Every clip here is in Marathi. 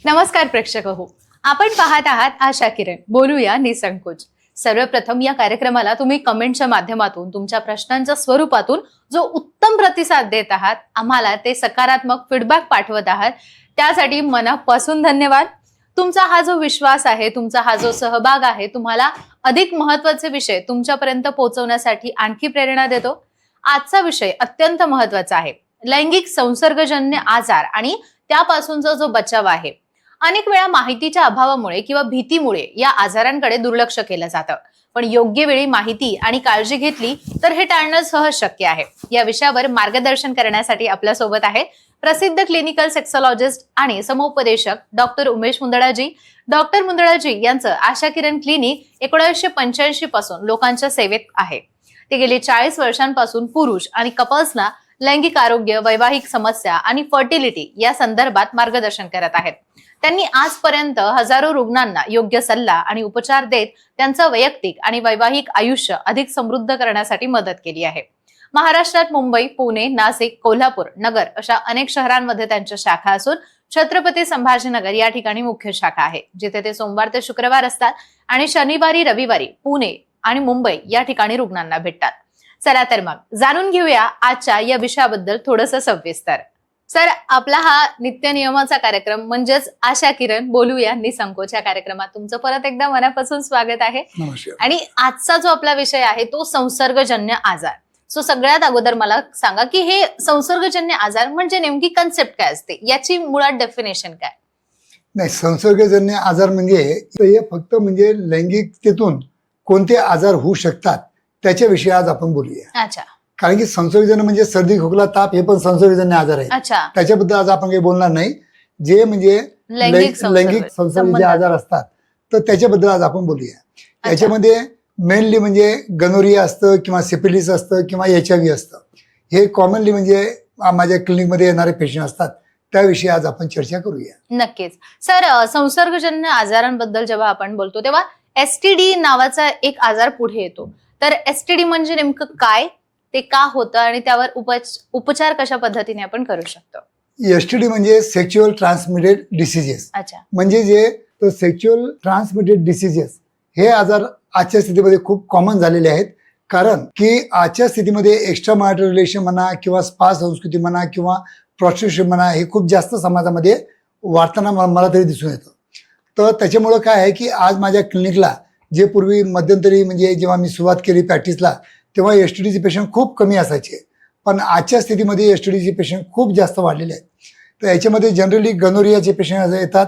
नमस्कार प्रेक्षक हो, आपण पाहत आहात आशा किरण बोलूया निसंकोच. सर्वप्रथम या कार्यक्रमाला तुम्ही कमेंटच्या माध्यमातून तुमच्या प्रश्नांच्या स्वरूपातून जो उत्तम प्रतिसाद देत आहात, आम्हाला ते सकारात्मक फीडबॅक पाठवत आहात, त्यासाठी मनापासून धन्यवाद. तुमचा हा जो विश्वास आहे, तुमचा हा जो सहभाग आहे, तुम्हाला अधिक महत्त्वाचे विषय तुमच्यापर्यंत पोहोचवण्यासाठी आणखी प्रेरणा देतो. आजचा विषय अत्यंत महत्त्वाचा आहे, लैंगिक संसर्गजन्य आजार आणि त्यापासूनचा जो बचाव आहे. अनेक वेळा माहितीच्या अभावामुळे किंवा भीतीमुळे या आजारांकडे दुर्लक्ष केलं जातं, पण योग्य वेळी माहिती आणि काळजी घेतली तर हे टाळणं सहज शक्य आहे. या विषयावर मार्गदर्शन करण्यासाठी आपल्या सोबत आहे प्रसिद्ध क्लिनिकल सेक्सॉलॉजिस्ट आणि समुपदेशक डॉक्टर उमेश मुंदडाजी. डॉक्टर मुंदडाजी यांचं आशा किरण क्लिनिक 1985 पासून लोकांच्या सेवेत आहे. ते गेले 40 वर्षांपासून पुरुष आणि कपल्सना लैंगिक आरोग्य, वैवाहिक समस्या आणि फर्टिलिटी या संदर्भात मार्गदर्शन करत आहेत. त्यांनी आजपर्यंत हजारो रुग्णांना योग्य सल्ला आणि उपचार देत त्यांचं वैयक्तिक आणि वैवाहिक आयुष्य अधिक समृद्ध करण्यासाठी मदत केली आहे. महाराष्ट्रात मुंबई, पुणे, नाशिक, कोल्हापूर, नगर अशा अनेक शहरांमध्ये त्यांच्या शाखा असून छत्रपती संभाजीनगर या ठिकाणी मुख्य शाखा आहे, जिथे ते सोमवार ते शुक्रवार असतात आणि शनिवारी रविवारी पुणे आणि मुंबई या ठिकाणी रुग्णांना भेटतात. चला तर मग जाणून घेऊया आजच्या या विषयाबद्दल थोडंसं सविस्तर. सर, आपला हा नित्य नियमाचा कार्यक्रम म्हणजेच आशा किरण बोलूया निसंकोच या कार्यक्रमात तुमचं परत एकदा मनापासून स्वागत आहे. आणि आजचा जो आपला विषय आहे तो संसर्गजन्य आजार. सो सगळ्यात अगोदर मला सांगा की हे संसर्गजन्य आजार म्हणजे नेमकी कन्सेप्ट काय असते, याची मुळात डेफिनेशन काय? नाही, संसर्गजन्य आजार म्हणजे हे फक्त म्हणजे लैंगिकतेतून कोणते आजार होऊ शकतात त्याच्याविषयी आज आपण बोलूया. अच्छा. कारण की संसर्गजन्य म्हणजे सर्दी, खोकला, ताप हे पण संसर्गजन्य आजार आहे. अच्छा. त्याच्याबद्दल आज आपण काही बोलणार नाही. जे म्हणजे लैंगिक संसर्ग आजार असतात तर त्याच्याबद्दल आज आपण बोलूया. याच्यामध्ये मेनली म्हणजे गनोरिया असतं किंवा सिफिलिस असतं किंवा HIV असतं. हे कॉमनली म्हणजे माझ्या क्लिनिकमध्ये येणारे पेशंट असतात, त्याविषयी आज आपण चर्चा करूया. नक्कीच. सर, संसर्गजन्य आजारांबद्दल जेव्हा आपण बोलतो तेव्हा STD नावाचा एक आजार पुढे येतो. तर STD म्हणजे नेमकं काय, ते का होतं आणि त्यावर उपचार कशा पद्धतीने आपण करू शकतो? STD म्हणजे सेक्शुअल ट्रान्समिटेड डिसीजेस. अच्छा. म्हणजे जे सेक्शुअल ट्रान्समिटेड डिसीजेस हे आजार आजच्या स्थितीमध्ये खूप कॉमन झालेले आहेत. कारण की आजच्या स्थितीमध्ये एक्स्ट्रा मॅरिटल रिलेशन म्हणा किंवा स्पा संस्कृती म्हणा किंवा प्रॉस्टिट्यूशन म्हणा हे खूप जास्त समाजामध्ये वाढताना मला तरी दिसून येतं. तर त्याच्यामुळं काय आहे की आज माझ्या क्लिनिकला जे पूर्वी मध्यंतरी म्हणजे जेव्हा मी सुरुवात केली प्रॅक्टिसला तेव्हा STDचे पेशंट खूप कमी असायचे, पण आजच्या स्थितीमध्ये STDचे पेशंट खूप जास्त वाढलेले आहेत. तर याच्यामध्ये जनरली गनोरियाचे पेशंट येतात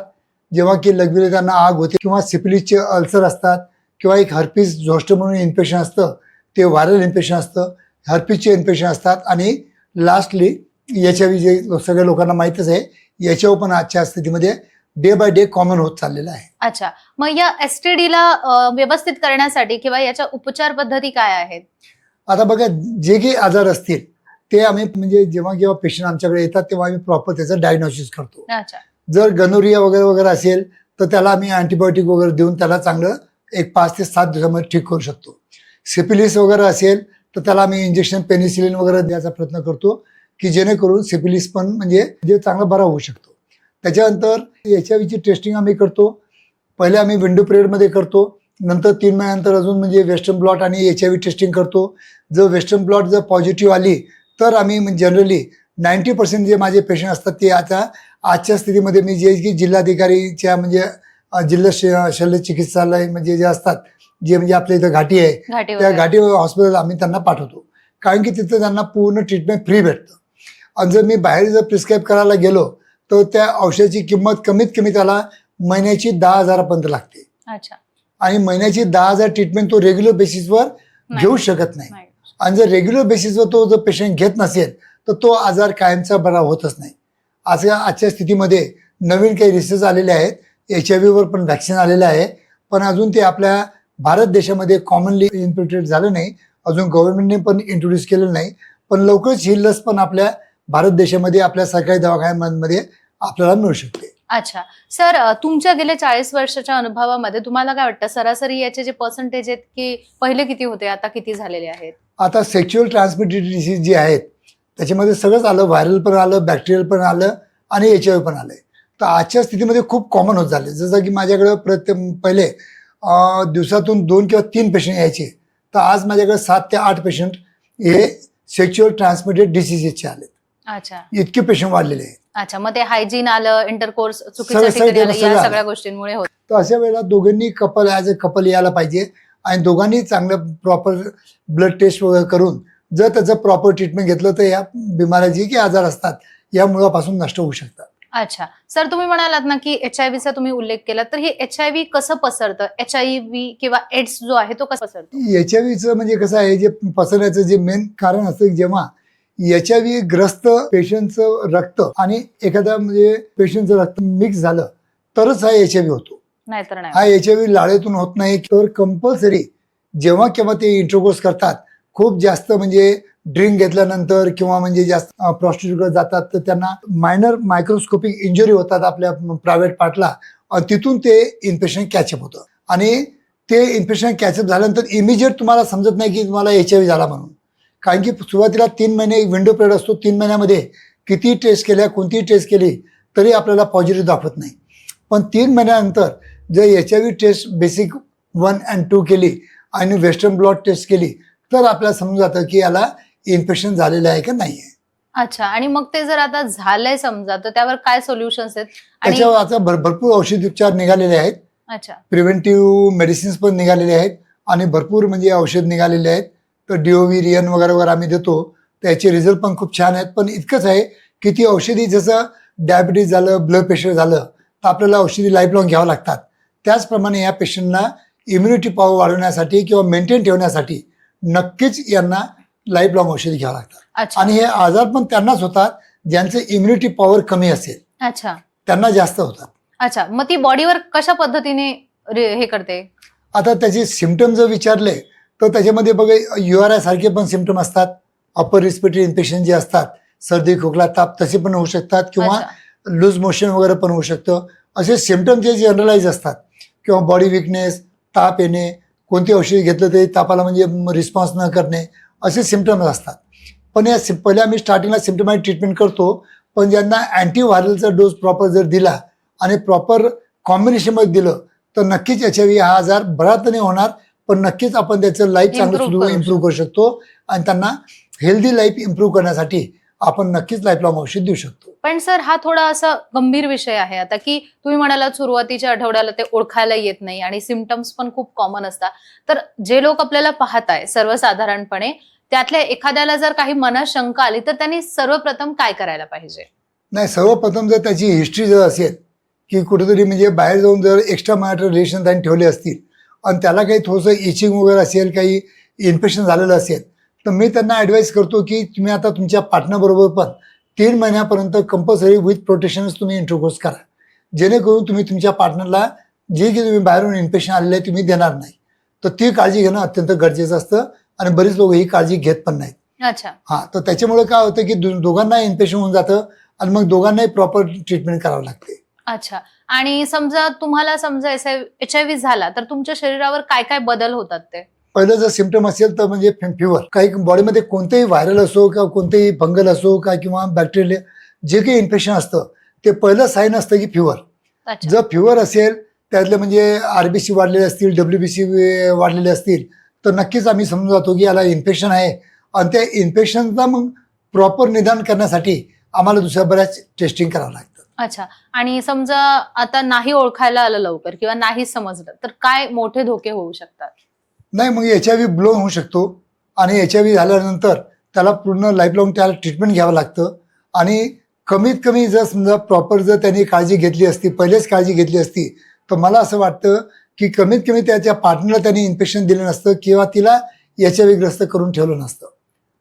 जेव्हा की लघवीला त्यांना आग होते, किंवा सिफिलिसचे अल्सर असतात, किंवा एक हर्पीस झोस्टर म्हणून इन्फेक्शन असतं, ते व्हायरल इन्फेक्शन असतं, हर्पीसचे इन्फेक्शन असतात, आणि लास्टली HIV जे सगळ्या लोकांना माहीतच आहे, याच्यावर पण आजच्या स्थितीमध्ये डे बाय डे कॉमन होत चाललेलं आहे. अच्छा. मग या STDला व्यवस्थित करण्यासाठी किंवा याच्या उपचार पद्धती काय आहेत? आता बघा, जे काही आजार असतील ते आम्ही म्हणजे जेव्हा पेशंट आमच्याकडे येतात तेव्हा आम्ही प्रॉपर त्याचं डायग्नोसिस करतो. अच्छा. जर गनोरिया वगैरे असेल तर त्याला आम्ही अँटीबायोटिक वगैरे देऊन त्याला चांगलं एक 5 ते 7 दिवसामध्ये ठीक करू शकतो. सिफिलिस वगैरे असेल तर त्याला आम्ही इंजेक्शन पेनिसिलिन वगैरे द्यायचा प्रयत्न करतो की जेणेकरून सिफिलिस पण म्हणजे चांगला बरा होऊ शकतो. त्याच्यानंतर HIVची टेस्टिंग आम्ही करतो. पहिले आम्ही विंडो पिरियडमध्ये करतो, नंतर 3 महिन्यानंतर अजून म्हणजे वेस्टर्न ब्लॉट आणि HIV टेस्टिंग करतो. जर वेस्टर्न ब्लॉट जर पॉझिटिव्ह आली तर आम्ही जनरली 90% जे माझे पेशंट असतात ते आता आजच्या स्थितीमध्ये मी जे की जिल्हाधिकारीच्या म्हणजे जिल्हा शल्य चिकित्सालय म्हणजे जे असतात, जे म्हणजे आपल्या इथं घाटी आहे, त्या घाटी हॉस्पिटल आम्ही त्यांना पाठवतो. कारण की तिथं त्यांना पूर्ण ट्रीटमेंट फ्री भेटतं. आणि जर मी बाहेर जर प्रिस्क्राईब करायला गेलो तर त्या औषधाची किंमत कमीत कमी त्याला महिन्याची 10,000 लागते. अच्छा. आणि महिन्याची 10,000 ट्रीटमेंट तो रेग्युलर बेसिसवर घेऊ शकत नाही. आणि जर रेग्युलर बेसिसवर तो जर पेशंट घेत नसेल तर तो आजार कायमचा बरा होतच नाही. आजच्या स्थितीमध्ये नवीन काही रिसर्च आलेले आहेत, HIV पण व्हॅक्सिन आलेलं आहे, पण अजून ते आपल्या भारत देशामध्ये कॉमनली इम्प्लिमेंटेड झालं नाही, अजून गव्हर्नमेंटने पण इंट्रोड्यूस केलेलं नाही. पण लवकरच ही लस पण आपल्या भारत देशामध्ये आपल्या सरकारी दवाखान्यांमध्ये आपल्याला मिळू शकते. अच्छा. सर, तुमच्या गेल्या 40 वर्षाच्या अनुभवामध्ये तुम्हाला काय वाटतं, सरासरी याचे जे पर्सेंटेज आहेत की पहिले किती होते, आता किती झालेले आहेत? आता सेक्शुअल ट्रान्समिटेड डिसीज जे आहेत त्याच्यामध्ये सगळंच आलं, व्हायरल पण आलं, बॅक्टेरियल पण आलं आणि HIV पण आलंय. तर आजच्या स्थितीमध्ये खूप कॉमन होत झाले. जसं की माझ्याकडे पहिले दिवसातून 2 किंवा 3 पेशंट यायचे, तर आज माझ्याकडे 7 ते 8 पेशंट हे सेक्शुअल ट्रान्समिटेड डिसिजेसचे आले. अच्छा इतके पेशंट वाढलेले आहेत. अच्छा, मग ते हायजीन आलं, इंटरकोर्स चुकीच्या सगळं- ठिकाणी आलं, सगळं या आलं. सगळ्या गोष्टींमुळे होत. तर अशा वेळेला दोघांनी ॲज अ कपल यायला पाहिजे आणि दोघांनी चांगलं प्रॉपर ब्लड टेस्ट वगैरे करून जर त्याचं प्रॉपर ट्रीटमेंट घेतलं तर या बिमाऱ्या जी की आजार असतात या मुळापासून नष्ट होऊ शकतात. अच्छा सर, तुम्ही म्हणालात ना की HIV चा तुम्ही उल्लेख केला, तर हे HIV कसं पसरतं? HIV किंवा एड्स जो आहे तो कसा पसरतो? HIV म्हणजे कसं आहे, जे पसरण्याचं जे मेन कारण असतं की जेव्हा HIV ग्रस्त पेशंटचं रक्त आणि एखाद्या म्हणजे पेशंटचं रक्त मिक्स झालं तरच हा HIV होतो. नाहीतर नाही. हा HIV लाळेतून होत नाही. तर कंपल्सरी जेव्हा केव्हा ते इंटरकोर्स करतात, खूप जास्त म्हणजे ड्रिंक घेतल्यानंतर किंवा म्हणजे जास्त प्रॉस्टिट्यूटकडे जातात तर त्यांना मायनर मायक्रोस्कोपिक इंजुरी होतात आपल्या प्रायव्हेट पार्टला आणि तिथून ते इन्फेक्शन कॅचअप होतं आणि ते इन्फेक्शन कॅचअप झाल्यानंतर इमिजिएट तुम्हाला समजत नाही की तुम्हाला HIV झाला म्हणून. कारण की सुरुवातीला 3 महिने एक विंडो पिरियड असतो. 3 महिन्यामध्ये किती टेस्ट केल्या, कोणतीही टेस्ट केली तरी आपल्याला पॉझिटिव्ह दाखवत नाही. पण 3 महिन्यानंतर जर HIV टेस्ट बेसिक 1 and 2 केली आणि वेस्टर्न ब्लॉट टेस्ट केली तर आपल्याला समजून जातं की याला इन्फेक्शन झालेलं आहे का नाही आहे. अच्छा, आणि मग ते जर आता झालंय समजा, तर त्यावर काय सोल्युशन्स आहेत? आणि त्याच्यावर आता भरपूर औषधी उपचार निघालेले आहेत. अच्छा प्रिव्हेंटिव्ह मेडिसिन्स पण निघालेले आहेत आणि भरपूर म्हणजे औषध निघालेले आहेत. तर DOV रियन वगैरे वगैरे आम्ही देतो. त्याचे रिझल्ट पण खूप छान आहेत. पण इतकंच आहे की ती औषधी जसं डायबिटीज झालं, ब्लड प्रेशर झालं तर आपल्याला औषधी लाईफ लॉंग घ्यावं लागतात. त्याचप्रमाणे या पेशंटना इम्युनिटी पॉवर वाढवण्यासाठी किंवा मेंटेन ठेवण्यासाठी नक्कीच यांना लाईफ लॉंग औषधी घ्यावं लागतात. अच्छा आणि हे आजार पण त्यांनाच होतात ज्यांचं इम्युनिटी पॉवर कमी असेल, अच्छा त्यांना जास्त होतात. अच्छा, मग ती बॉडीवर कशा पद्धतीने हे करते? आता त्याचे सिमटम जर विचारले तर त्याच्यामध्ये बघा URI सारखे पण सिमटम असतात. अपर रिस्पिरेटरी इन्फेक्शन जे असतात, सर्दी खोकला ताप तसे पण होऊ शकतात किंवा अच्छा. लूज मोशन वगैरे पण होऊ शकतं. असे सिमटम जे जनरलाइज असतात किंवा बॉडी विकनेस, ताप येणे, कोणती औषधी घेतलं तरी तापाला म्हणजे रिस्पॉन्स न करणे, असे सिमटम्स असतात. पण या पहिले आम्ही स्टार्टिंगला सिम्प्टमॅटिक ट्रीटमेंट करतो. पण ज्यांना अँटीव्हायरलचा डोस प्रॉपर जर दिला आणि प्रॉपर कॉम्बिनेशनमध्ये दिलं तर नक्कीच HIV हा आजार बरा तर नाही होणार, पण नक्कीच आपण त्याचं लाईफ चांगलं सुद्धा इम्प्रूव्ह करू शकतो आणि त्यांना हेल्दी लाईफ इम्प्रूव्ह करण्यासाठी आपण नक्कीच लाईफ लॉंग औषध देऊ शकतो. पण सर, हा थोडा असा गंभीर विषय आहे आता, की तुम्ही म्हणालात सुरुवातीच्या आठवड्याला ते ओळखायला येत नाही आणि सिम्पटम्स पण खूप कॉमन असतात. तर जे लोक आपल्याला पाहताय सर्वसाधारणपणे, त्यातल्या एखाद्याला जर काही मनात शंका आली तर त्यांनी सर्वप्रथम काय करायला पाहिजे? नाही, सर्वप्रथम जर त्याची हिस्ट्री जर असेल की कुठेतरी म्हणजे बाहेर जाऊन जर एक्स्ट्रा मॅरिटल रिलेशन त्यांनी ठेवले असतील आणि त्याला काही थोडंसं इचिंग वगैरे असेल, काही इन्फेक्शन झालेलं असेल, तर मी त्यांना ॲडवाईस करतो की तुम्ही आता तुमच्या पार्टनरबरोबर पण 3 महिन्यापर्यंत कंपल्सरी विथ प्रोटेक्शनच तुम्ही इंटरकोर्स करा, जेणेकरून तुम्ही तुमच्या पार्टनरला जे की तुम्ही बाहेरून इन्फेक्शन आलेलं आहे तुम्ही देणार नाही. तर ती काळजी घेणं अत्यंत गरजेचं असतं आणि बरीच लोक ही काळजी घेत पण नाहीत. अच्छा हां, तर त्याच्यामुळे काय होतं की दोघांना इन्फेक्शन होऊन जातं आणि मग दोघांनाही प्रॉपर ट्रीटमेंट करावं लागते. अच्छा, आणि समजा तुम्हाला HIV झाला तर तुमच्या शरीरावर काय काय बदल होतात ते? पहिलं जर सिम्पटम असेल तर म्हणजे फिवर, काही बॉडीमध्ये कोणतेही व्हायरल असो किंवा कोणतेही फंगल असो का किंवा बॅक्टेरिया जे काही इन्फेक्शन असतं ते पहिलं साईन असतं की फिवर. अच्छा जर फिवर असेल, त्यातले म्हणजे RBC वाढलेले असतील, WBC वाढलेले असतील तर नक्कीच आम्ही समजून जातो की याला इन्फेक्शन आहे आणि त्या इन्फेक्शनचा मग प्रॉपर निदान करण्यासाठी आम्हाला दुसऱ्या बऱ्याच टेस्टिंग करावं लागतं. अच्छा, आणि समजा आता नाही ओळखायला आलं लवकर किंवा नाही समजलं तर काय मोठे धोके होऊ शकतात? नाही, मग HIV ब्लोन होऊ शकतो आणि HIV झाल्यानंतर त्याला पूर्ण लाईफ लॉंग त्याला ट्रीटमेंट घ्यावं लागतं आणि कमीत कमी जर समजा प्रॉपर जर त्यांनी काळजी घेतली असती, पहिलेच काळजी घेतली असती तर मला असं वाटतं की कमीत कमी त्याच्या पार्टनरला त्यांनी इन्फेक्शन दिलं नसतं किंवा तिला HIV ग्रस्त करून ठेवलं नसतं.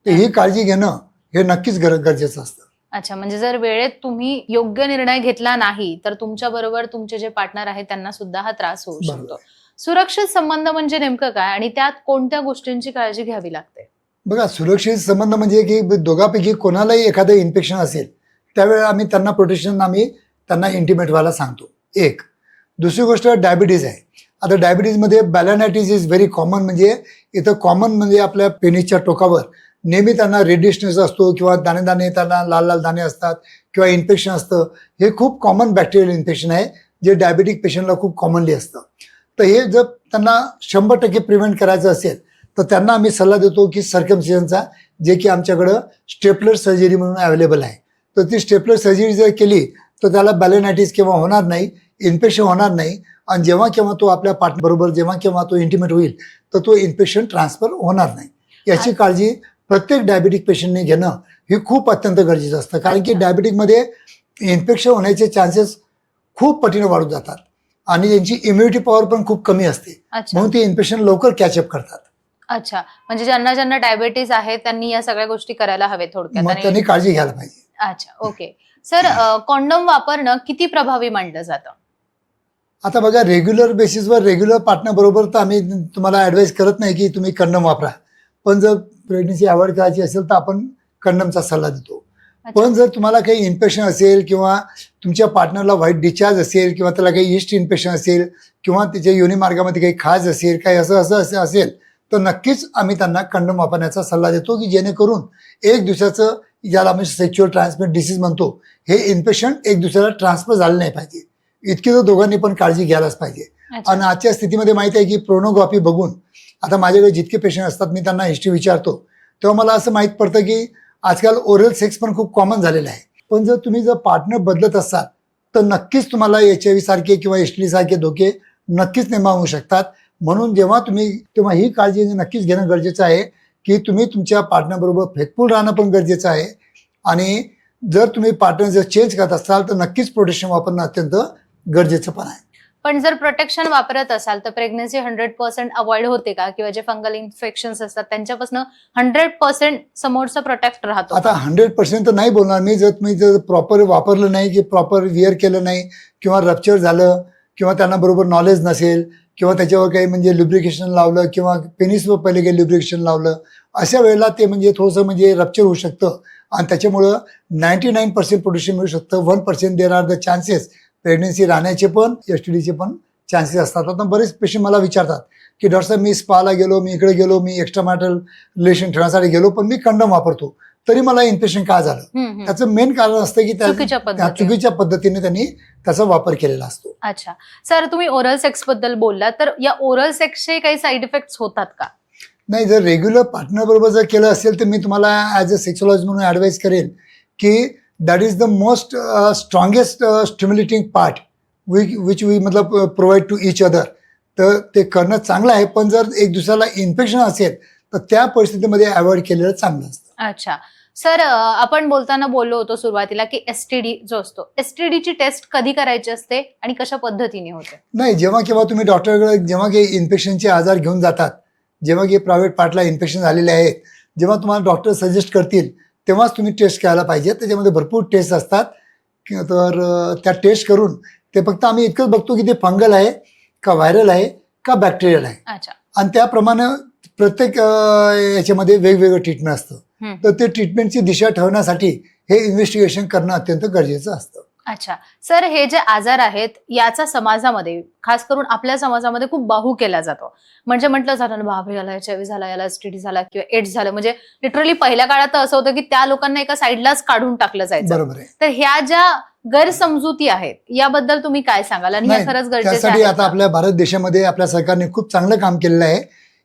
तर ही काळजी घेणं हे नक्कीच गरजेचं असतं. अच्छा, म्हणजे जर वेळेत तुम्ही योग्य निर्णय घेतला नाही तर तुमच्या बरोबर तुमचे जे पार्टनर आहेत त्यांना सुद्धा हा त्रास होऊ शकतो. बरोबर. सुरक्षित संबंध म्हणजे नेमकं काय आणि त्यात कोणत्या गोष्टींची काळजी घ्यावी लागते? बघा, सुरक्षित संबंध म्हणजे की दोघांपैकी कोणालाही एखादं इन्फेक्शन असेल त्यावेळेला आम्ही त्यांना प्रोटेक्शन त्यांना इंटिमेट व्हायला सांगतो. एक. दुसरी गोष्ट डायबिटीज आहे. आता डायबिटीजमध्ये बॅलॅनायटिस इज व्हेरी कॉमन, म्हणजे इथं कॉमन म्हणजे आपल्या पेनिसच्या टोकावर नेहमी त्यांना रेडिशनेस असतो किंवा दाणे दाणे त्यांना लाल लाल दाणे असतात किंवा इन्फेक्शन असतं, हे खूप कॉमन बॅक्टेरियल इन्फेक्शन आहे जे डायबेटिक पेशंटला खूप कॉमनली असतं. तर हे जर त्यांना 100% प्रिव्हेंट करायचं असेल तर त्यांना आम्ही सल्ला देतो की सर्कमसिजनचा, जे की आमच्याकडं स्टेपलर सर्जरी म्हणून अवेलेबल आहे. तर ती स्टेपलर सर्जरी जर केली तर त्याला बॅलेनायटिस केव्हा होणार नाही, इन्फेक्शन होणार नाही, आणि जेव्हा केव्हा तो आपल्या पार्टनरबरोबर जेव्हा केव्हा तो इंटिमेट होईल तर तो इन्फेक्शन ट्रान्सफर होणार नाही. याची काळजी प्रत्येक डायबेटिक पेशंटने घेणं हे खूप अत्यंत गरजेचं असतं, कारण की डायबेटिकमध्ये इन्फेक्शन होण्याचे चान्सेस खूप पटीने वाढून जातात आणि त्यांची इम्युनिटी पॉवर पण खूप कमी असते, अच्छा म्हणून ते इन्फेक्शन लवकर कॅचअप करतात. अच्छा, म्हणजे ज्यांना ज्यांना डायबिटीज आहे त्यांनी या सगळ्या गोष्टी करायला हवे थोडक्यात. मग त्यांनी काळजी घ्यायला पाहिजे. अच्छा, ओके. सर, कॉन्डोम वापरणं किती प्रभावी मानलं जातं? आता बघा, रेग्युलर बेसिसवर रेग्युलर पार्टनर बरोबर तर आम्ही तुम्हाला ऍडवाइस करत नाही की तुम्ही कंडम वापरा, पण जर प्रेग्नन्सी अवॉइड करायची असेल तर आपण कंडमचा सल्ला देतो. पण जर तुम्हाला काही इन्फेक्शन असेल किंवा तुमच्या पार्टनरला व्हाईट डिस्चार्ज असेल किंवा त्याला काही ईस्ट इन्फेक्शन असेल किंवा त्याच्या योनी मार्गामध्ये काही खाज असेल, काही असं असेल तर नक्कीच आम्ही त्यांना कंडम वापरण्याचा सल्ला देतो, की जेणेकरून एक दुसऱ्याचं, ज्याला आम्ही सेक्च्युअल ट्रान्समिट डिसीज म्हणतो, हे इन्फेक्शन एक दुसऱ्याला ट्रान्सफर झालं नाही पाहिजे. इतकी तर दोघांनी पण काळजी घ्यायलाच पाहिजे. आणि आजच्या स्थितीमध्ये माहिती आहे की प्रोनोग्राफी बघून आता माझ्याकडे जितके पेशंट असतात मी त्यांना हिस्ट्री विचारतो तेव्हा मला असं माहीत पडतं की आजकाल ओरल सेक्स पण खूप कॉमन झालेलं आहे. पण जर तुम्ही जर पार्टनर बदलत असाल तर नक्कीच तुम्हाला HIV सारखे किंवा STD सारखे धोके नक्कीच निर्माण होऊ शकतात. म्हणून तेव्हा ही काळजी नक्कीच घेणं गरजेचं आहे की तुम्ही तुमच्या पार्टनर बरोबर फेथफुल राहणं पण गरजेचं आहे. आणि जर तुम्ही पार्टनर जर चेंज करत असाल तर नक्कीच प्रोटेक्शन वापरणं अत्यंत गरजेचं पण आहे. पण जर प्रोटेक्शन वापरत असाल तर प्रेग्नन्सी 100% अवॉइड होते का? किंवा जे फंगल इन्फेक्शन्स असतात त्यांच्यापासून 100% समोरचा प्रोटेक्ट राहतो? आता 100% तर नाही बोलणार मी. जर तुम्ही जर प्रॉपर वापरलं नाही की प्रॉपर विअर केलं नाही किंवा रप्चर झालं किंवा त्यांना बरोबर नॉलेज नसेल किंवा त्याच्यावर काही म्हणजे लुब्रिकेशन लावलं किंवा पेनिसवर पहिले काही लुब्रिकेशन लावलं, अशा वेळेला ते म्हणजे थोडंसं म्हणजे रप्चर होऊ शकतं आणि त्याच्यामुळं 99% प्रोटेक्शन मिळू शकतं. 1% there are the chances pregnancy राहण्याचे पण STDचे पण चान्सेस असतात. आता बरेच पेशंट मला विचारतात की डॉक्टर साहेब, मी स्पाला गेलो, मी इकडे गेलो, मी एक्स्ट्रा मॅरिटल रिलेशन ठेवण्यासाठी गेलो, पण मी कंडम वापरतो तरी मला इन्फेक्शन का झालं? त्याचं मेन कारण असतं की चुकीच्या पद्धतीने त्यांनी त्याचा वापर केलेला असतो. अच्छा सर, तुम्ही ओरल सेक्स बद्दल बोलला, तर या ओरल सेक्सचे काही साईड इफेक्ट्स होतात का? नाही, जर रेग्युलर पार्टनर बरोबर जर केलं असेल तर मी तुम्हाला ॲज अ सेक्सॉलॉजिस्ट म्हणून ॲडवाइस करेन की that is the most strongest stimulating part which we मतलब प्रोव्हाइड टू इच अदर. तर ते करणं चांगलं आहे, पण जर एक दुसऱ्याला इन्फेक्शन असेल तर त्या परिस्थितीमध्ये अवॉइड केलेलं चांगलं असतं. अच्छा सर, आपण बोलताना बोललो होतो सुरुवातीला की STD जो असतो, STDची टेस्ट कधी करायची असते आणि कशा पद्धतीने होते? नाही, जेव्हा केव्हा तुम्ही डॉक्टरकडे जेव्हा काही इन्फेक्शनचे आजार घेऊन जातात, जेव्हा की प्रायव्हेट पार्टला इन्फेक्शन झालेले आहेत, जेव्हा तुम्हाला डॉक्टर सजेस्ट करतील तेव्हाच तुम्ही टेस्ट करायला पाहिजे. त्याच्यामध्ये भरपूर टेस्ट असतात. तर त्या टेस्ट करून ते फक्त आम्ही इतकंच बघतो की ते फंगल आहे का व्हायरल आहे का बॅक्टेरियल आहे, अच्छा, आणि त्याप्रमाणे प्रत्येक याच्यामध्ये वेगवेगळं ट्रीटमेंट असतं. तर ते ट्रीटमेंटची दिशा ठरवण्यासाठी हे इन्व्हेस्टिगेशन करणं अत्यंत गरजेचं असतं. अच्छा सर, हे जे आजार आहेत याचा समाजामध्ये, खास करून आपल्या समाजामध्ये खूप बाहू केला जातो. म्हणजे म्हटलं जातं ना, बापरे याला HIV झाला, याला STD झाला किंवा एड्स झालं. म्हणजे लिटरली पहिल्या काळात तर असं होतं की त्या लोकांना एका साईडलाच काढून टाकलं जायचं. बरोबर आहे. तर ह्या ज्या गैरसमजुती आहेत याबद्दल तुम्ही काय सांगाल आणि ह्या खरंच गरजेचं त्यासाठी आहे आता का? आपल्या भारत देशामध्ये आपल्या सरकारने खूप चांगलं काम केलेलं आहे.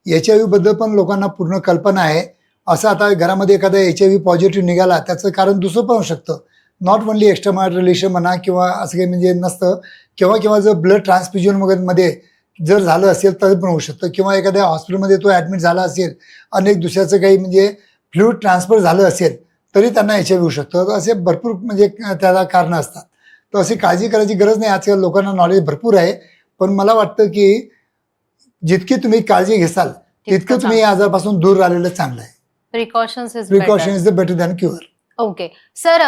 HIV बद्दल पण लोकांना पूर्ण कल्पना आहे. असं आता घरामध्ये एखादा HIV पॉझिटिव्ह निघाला त्याचं कारण दुसरं पण होऊ शकतं. Not only extra marital relation म्हणा किंवा असं काही म्हणजे नसतं. केव्हा जर ब्लड ट्रान्सफ्युजन मध्ये जर झालं असेल तर पण होऊ शकतं, किंवा एखाद्या हॉस्पिटलमध्ये तो ॲडमिट झाला असेल आणि दुसऱ्याचं काही म्हणजे फ्लुइड ट्रान्सफर झालं असेल तरी त्यांना HIV होऊ शकतं. तर असे भरपूर म्हणजे त्याला कारणं असतात. तर अशी काळजी करायची गरज नाही. आजकाल लोकांना नॉलेज भरपूर आहे, पण मला वाटतं की जितकी तुम्ही काळजी घेसाल तितकं तुम्ही या आजारापासून दूर राहिलेलं चांगलं आहे. Precaution is the better than cure. Okay sir,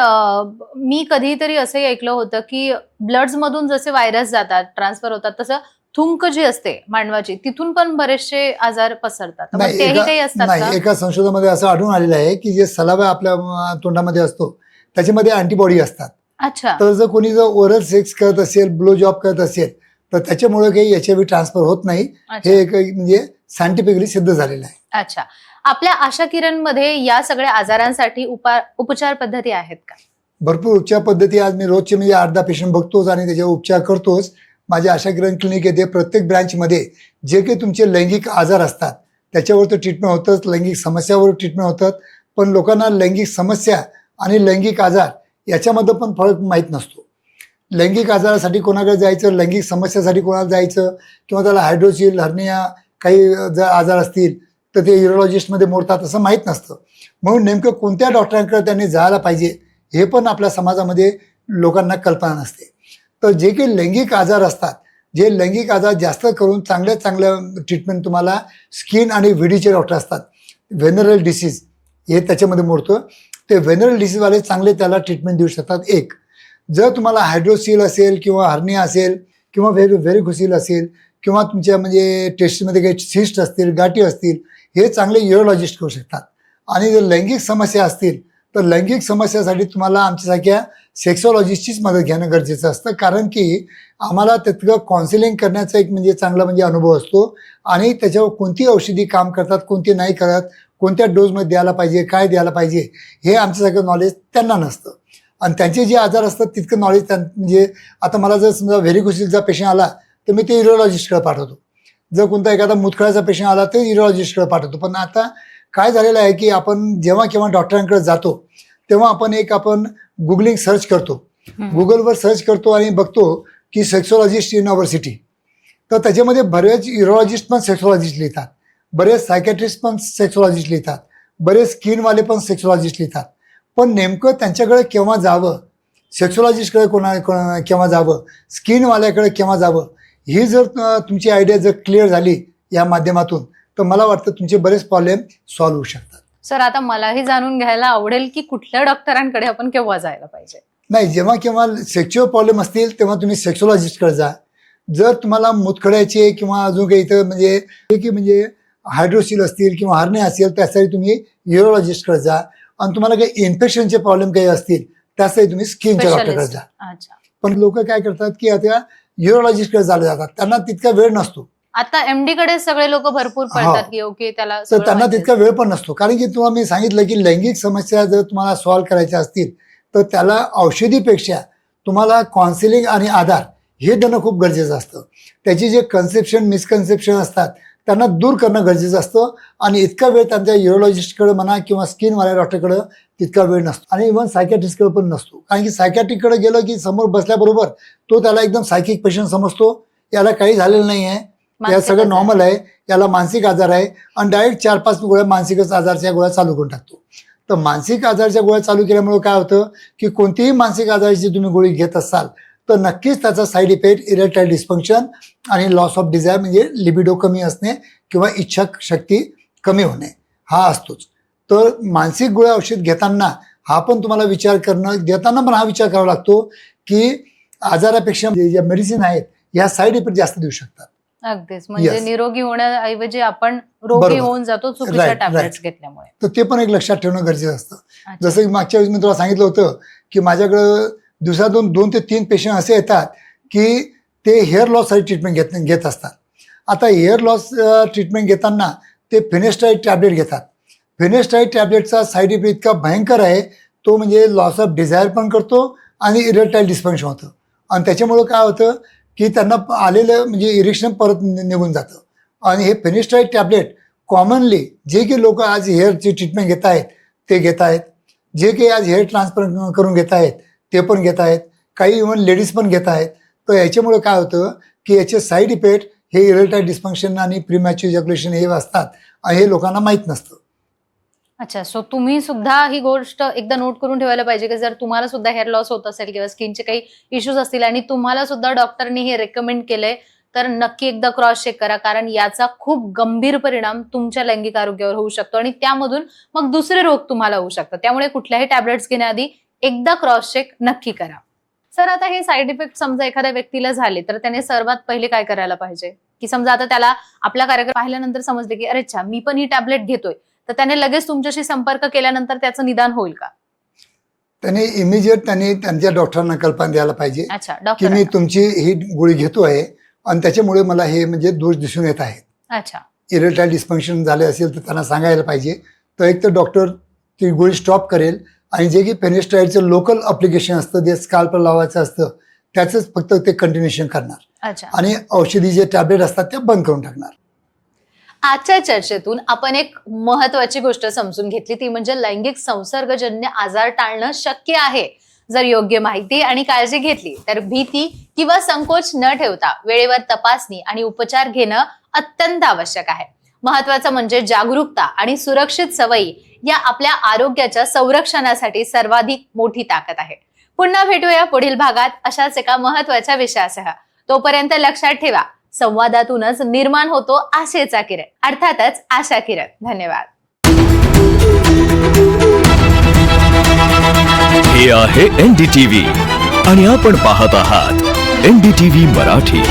मी कधीतरी असंही ऐकलं होतं की ब्लड्स मधून जसे व्हायरस जातात, ट्रान्सफर होतात, तसं थुंक जी असते मानवाची तिथून पण बरेचसे आजार पसरतात. मग तेही काही असतात का? नाही, एका संशोधनामध्ये असं आढळून आलेलं आहे की जे सलावा आपल्या तोंडामध्ये असतो त्याच्यामध्ये अँटीबॉडी असतात. अच्छा, तर जर कोणी जर ओरल सेक्स करत असेल, ब्लो जॉब करत असेल तर त्याच्यामुळे काही HIV ट्रान्सफर होत नाही. हे एक म्हणजे सायंटिफिकली सिद्ध झालेलं आहे. अच्छा. आपल्या आशा किरणमध्ये या सगळ्या आजारांसाठी उपचार पद्धती आहेत का? भरपूर उपचार पद्धती आज मी रोजचे म्हणजे 8-10 पेशंट बघतोच आणि त्याच्यावर उपचार करतोच. माझ्या आशा किरण क्लिनिक येते. प्रत्येक ब्रँचमध्ये जे काही तुमचे लैंगिक आजार असतात त्याच्यावर तर ट्रीटमेंट होतंच, लैंगिक समस्यावर ट्रीटमेंट होतात. पण लोकांना लैंगिक समस्या आणि लैंगिक आजार याच्यामध्ये पण फरक माहीत नसतो. लैंगिक आजारासाठी कोणाकडे जायचं, लैंगिक समस्यासाठी कोणाला जायचं, किंवा त्याला हायड्रोसिल, हर्निया काही जर आजार असतील तर ते युरोलॉजिस्टमध्ये मोडतात असं माहीत नसतं. म्हणून नेमकं कोणत्या डॉक्टरांकडे त्यांनी जायला पाहिजे हे पण आपल्या समाजामध्ये लोकांना कल्पना नसते. तर जे काही लैंगिक आजार असतात, जे लैंगिक आजार जास्त करून चांगल्या ट्रीटमेंट तुम्हाला स्किन आणि व्हीडीचे डॉक्टर असतात. व्हेनरल डिसीज हे त्याच्यामध्ये मोडतं. ते व्हेनरल डिसीजवाले चांगले त्याला ट्रीटमेंट देऊ शकतात. एक जर तुम्हाला हायड्रोसिल असेल किंवा हर्निया असेल किंवा व्हेरिकोसिल असेल किंवा तुमच्या म्हणजे टेस्टमध्ये काही सिस्ट असतील, गाठी असतील, हे चांगले युरोलॉजिस्ट करू शकतात. आणि जर लैंगिक समस्या असतील तर लैंगिक समस्यासाठी तुम्हाला आमच्यासारख्या सेक्सॉलॉजिस्टचीच मदत घेणं गरजेचं असतं. कारण की आम्हाला तितकं काउन्सिलिंग करण्याचा एक म्हणजे चांगला म्हणजे अनुभव असतो आणि त्याच्यावर कोणती औषधी काम करतात, कोणती नाही करत, कोणत्या डोजमध्ये द्यायला पाहिजे, काय द्यायला पाहिजे हे आमच्यासारखं नॉलेज त्यांना नसतं. आणि त्यांचे जे आजार असतात तितकं नॉलेज म्हणजे आता मला जर समजा व्हेरिकोसिलचा पेशंट आला तर मी ते युरोलॉजिस्टकडे पाठवतो. जर कोणता एखादा मुतखळाचा पेशंट आला तर युरोलॉजिस्टकडे पाठवतो. पण आता काय झालेलं आहे की आपण जेव्हा केव्हा डॉक्टरांकडे जातो तेव्हा आपण गुगलिंग सर्च करतो, गुगलवर सर्च करतो आणि बघतो की सेक्सॉलॉजिस्ट इन अवर सिटी. तर त्याच्यामध्ये बरेच युरोलॉजिस्ट पण सेक्सॉलॉजिस्ट लिहितात, बरेच सायकॅट्रिस्ट पण सेक्सॉलॉजिस्ट लिहितात, बरेच स्किनवाले पण सेक्सॉलॉजिस्ट लिहितात. पण नेमकं त्यांच्याकडे केव्हा जावं, सेक्सॉलॉजिस्टकडे केव्हा जावं, स्किनवाल्याकडे केव्हा जावं, ही जर तुमची आयडिया जर क्लिअर झाली या माध्यमातून तर मला वाटतं तुमचे बरेच प्रॉब्लेम सॉल्व्ह होऊ शकतात. सर, आता मलाही जाणून घ्यायला आवडेल की कुठल्या डॉक्टरांकडे आपण केव्हा जायला पाहिजे? नाही, जेव्हा केव्हा सेक्शुअल प्रॉब्लेम असतील तेव्हा तुम्ही सेक्सॉलॉजिस्टकडे जा. जर तुम्हाला मुतखड्याचे किंवा अजून काही इथं म्हणजे हायड्रोसिल असतील किंवा हर्निया असेल त्यासाठी तुम्ही युरोलॉजिस्टकडे जा. आणि तुम्हाला काही इन्फेक्शनचे प्रॉब्लेम काही असतील त्यासाठी तुम्ही स्किनच्या डॉक्टरकडे जा. पण लोक काय करतात की आता युरोलॉजिस्टकडे चालले जातात, त्यांना तितका वेळ नसतो. आता एमडी कडे सगळे लोक भरपूर पळतात की ओके त्याला तर त्यांना तितका वेळ पण नसतो. कारण की तुम्हाला मी सांगितलं की लैंगिक समस्या जर तुम्हाला सॉल्व्ह करायच्या असतील तर त्याला औषधीपेक्षा तुम्हाला काउन्सिलिंग आणि आधार हे देणं खूप गरजेचं असतं. त्याची जे कन्सेप्शन मिसकन्सेप्शन असतात त्यांना दूर करणं गरजेचं असतं. आणि इतका वेळ त्यांच्या युरोलॉजिस्टकडे म्हणा किंवा स्किनवाल्या डॉक्टरकडे तितका वेळ नसतो. आणि इव्हन सायकॅट्रिस्टकडे पण नसतो. कारण की सायकॅट्रिस्टकडे गेलं की समोर बसल्याबरोबर तो त्याला एकदम सायकिक पेशंट समजतो, याला काही झालेलं नाही आहे, या सगळं नॉर्मल आहे, याला मानसिक आजार आहे, आणि डायरेक्ट 4-5 गोळ्या मानसिक आजारच्या गोळ्या चालू करून टाकतो. तर मानसिक आजारच्या गोळ्या चालू केल्यामुळे काय होतं की कोणतीही मानसिक आजाराची तुम्ही गोळी घेत असाल तर नक्कीच त्याचा साईड इफेक्ट इरेक्टाईल डिस्फंक्शन आणि लॉस ऑफ डिझायर म्हणजे लिबिडो कमी असणे किंवा इच्छा शक्ती कमी होणे हा असतोच. तर मानसिक गोळ्या औषध घेताना हा पण तुम्हाला विचार करणं, देताना पण हा विचार करावा लागतो की आजारापेक्षा ज्या मेडिसिन आहेत या साईड इफेक्ट जास्त देऊ शकतात. अगदीच, म्हणजे निरोगी होण्याऐवजी आपण रोगी होऊन जातो चुकीच्या टॅबलेट्स घेतल्यामुळे. तर ते पण एक लक्षात ठेवणं गरजेचं असतं. जसं की मागच्या वेळेस मी तुला सांगितलं होतं की माझ्याकडं दिवसातून 2 ते 3 पेशंट असे येतात की ते हेअर लॉससाठी ट्रीटमेंट घेत असतात. आता हेअर लॉस ट्रीटमेंट घेताना ते फिनेस्टाईड टॅबलेट घेतात. फिनेस्टाईड टॅबलेटचा साईड इफेक्ट इतका भयंकर आहे, तो म्हणजे लॉस ऑफ डिझायर पण करतो आणि इरेक्टाईल डिस्फंक्शन होतं. आणि त्याच्यामुळं काय होतं की त्यांना आलेलं म्हणजे इरेक्शन परत निघून जातं. आणि हे फिनेस्टाईड टॅबलेट कॉमनली जे काही लोक आज हेअरची ट्रीटमेंट घेत आहेत ते घेत आहेत, जे काही आज हेअर ट्रान्सप्लांट करून घेत आहेत ते पण घेत आहेत, काही इव्हन लेडीज पण घेत आहेत. तर याच्यामुळे काय होतं की याचे साईड इफेक्ट हे इरेक्टाईल डिस्फंक्शन आणि प्रीमॅच्युअर इजॅक्युलेशन हे असतात आणि हे लोकांना माहीत नसतं. अच्छा, सो तुम्ही सुद्धा ही गोष्ट एकदा नोट करून ठेवायला पाहिजे की जर तुम्हाला सुद्धा हेअर लॉस होत असेल किंवा स्किनचे काही इश्यूज असतील आणि तुम्हाला सुद्धा डॉक्टरनी हे रेकमेंड केलंय तर नक्की एकदा क्रॉस चेक करा, कारण याचा खूप गंभीर परिणाम तुमच्या लैंगिक आरोग्यावर होऊ शकतो आणि त्यामधून मग दुसरे रोग तुम्हाला होऊ शकतात. त्यामुळे कुठल्याही टॅबलेट्स घेण्याआधी एकदा क्रॉस चेक नक्की करा. सर, आता हे साईड इफेक्ट समजा एखाद्या व्यक्तीला झाले तर त्याने सर्वात पहिले काय करायला पाहिजे? की समजा आता त्याला आपला कार्यक्रम पाहिल्यानंतर समजले की अरे अच्छा मी पण ही टॅबलेट घेतोय, तर त्याने लगेच तुमच्याशी संपर्क केल्यानंतर त्याचं निदान होईल का? त्याने इमिजिएट त्यांच्या डॉक्टरांना कल्पना द्यायला पाहिजे की मी तुमची ही गोळी घेतो आहे आणि त्याच्यामुळे मला हे म्हणजे दोष दिसून येत आहेत. अच्छा, इरेक्टाईल डिस्फंक्शन झाले असेल तर त्यांना सांगायला पाहिजे. तर एक तर डॉक्टर ती गोळी स्टॉप करेल आणि जे की पेनिस्ट्राईडचं लोकल अप्लिकेशन असतं जे स्काल्प लावायचं असतं त्याचंच फक्त ते कंटिन्युएशन करणार अच्छा. आणि औषधी जे टॅबलेट असतात त्या बंद करून टाकणार. आजच्या चर्चेतून आपण एक महत्वाची गोष्ट समजून घेतली, ती म्हणजे लैंगिक संसर्गजन्य आजार टाळणं शक्य आहे जर योग्य माहिती आणि काळजी घेतली तर. भीती किंवा संकोच न ठेवता वेळेवर तपासणी आणि उपचार घेणं अत्यंत आवश्यक आहे. महत्वाचं म्हणजे जागरूकता आणि सुरक्षित सवयी या आपल्या आरोग्याच्या संरक्षणासाठी सर्वाधिक मोठी ताकद आहे. पुन्हा भेटूया पुढील भागात अशाच एका महत्वाच्या विषयासह. तोपर्यंत लक्षात ठेवा, संवादातूनच निर्माण होतो आशेचा किरण, अर्थातच आशा किरण. धन्यवाद. हे आहे NDTV आणि आपण पाहत आहात NDTV मराठी.